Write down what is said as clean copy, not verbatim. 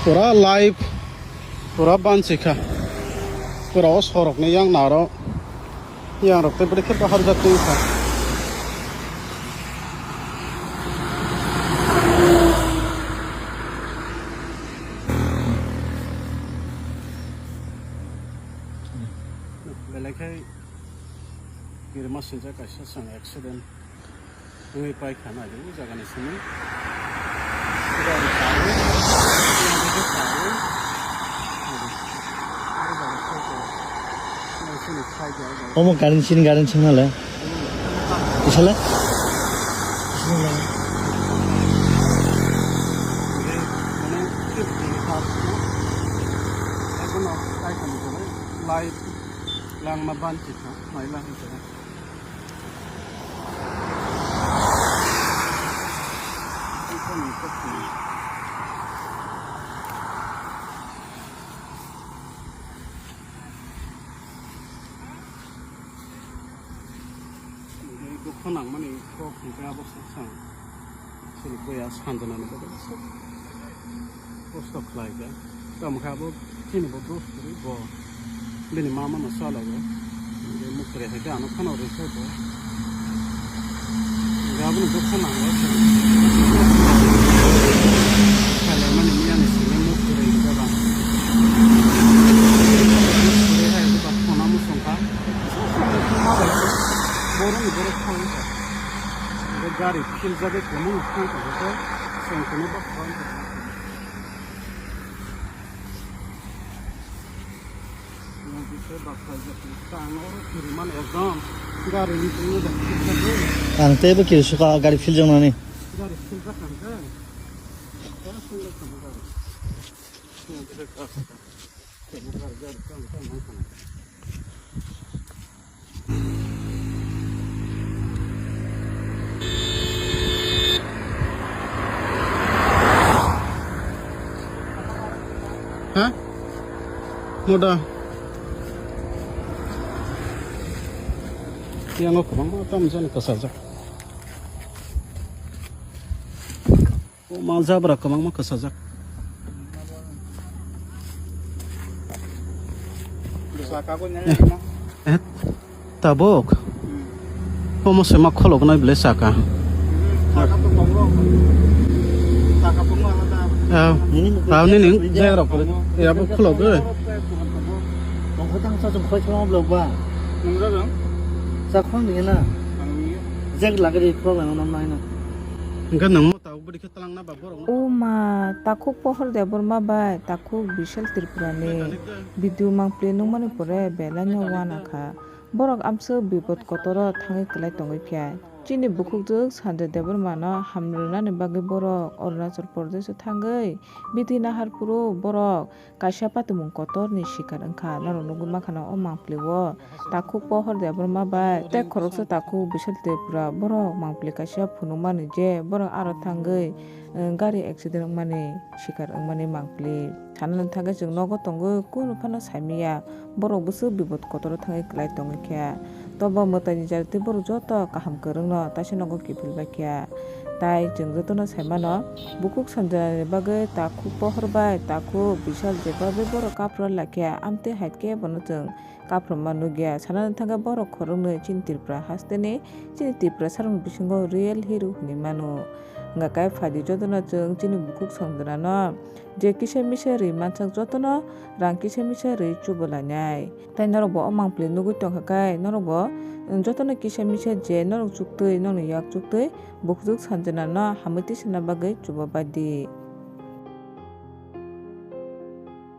pura live pura banchika pura sorok ni yang naro yang rok te berikut bahar jatuh ka belekai kirma senja kaisa sang accident ngai pai khana ju jaga ni sini 어머 가른 청할래? 이살래? lang mabanti ha mai lang ito ito ni kopi ini konang mani kopi berapa susah sini kuya Sanjana ni berapa susah postok lagi kamu kamu sini berus beri bo bini mama masalah go ini mukre he ga anak kana rese bo gabu duk sana go kala mani miyani sini mukre ga ba mukre he ga kona musonka borong borong khoi ga gari phil jabe komun khoi ko sonkone ba khoi 안 때부 길수가 가리 필정하니. Hah? Mudah. yang aku bang apa macam ni kesal jak. Oh malza berak bang mak kesal jak. Tabok. Kamu semak kolok naik beli saka. Tahu ni nih, saya rapor. Ya apa kolok ke? Menghodang satu koi cuma belum bang. Sakon ni na. Jag lagi di program orang naina. Enggak nang mau tahu beri ketelang na babor. Uma Takhuk Pohor Debbarma bai Takhuk Vishal Tripurani video mang pleno mani pore belanya wana kha borok amse bipot kotoro thangi klai tongi phya chini bukhuk jok sande Debbarma no hamruna ni bagi borok Arunachal Pradesh thangai bithi lahar puro borok kaisa patimung kotor ni shikar angkha narok nuguma khana o mang plewo Takhuk Pohor Debbarma bai te khoroksa Takhuk Vishal Tripura borok mang ple kaisa phunumani je borok aro thangai gari accident mani shikar mani mangpli thanan thaga jeng nogo tongo kuno phana saimiya borok busu bibot kotoro thangai klai tongo kya toba motani jarti borok joto kaham korongno tasinogo kipil bakya tai jeng jotono saimano bukhuk Sanjana bagai Takhuk Pohor bai Takhuk Vishal jebabe borok kapro lakya amte haitke bono jeng kapro manugya sanan thaga borok khorongno chin Tripura hastene chin Tripura sarong bisingo real hero ni mano ngakai phadi jotono jeng chini bukhuk Sanjana no je kise mise ri manchak jotono rang kise mise ri chubolanyai tai norok bo amang pli nugui tongkhakai norok bo jotono kise mise je norok chuktui norok yak chuktui bukhuk Sanjana no hamuti sina bagai chubabadi.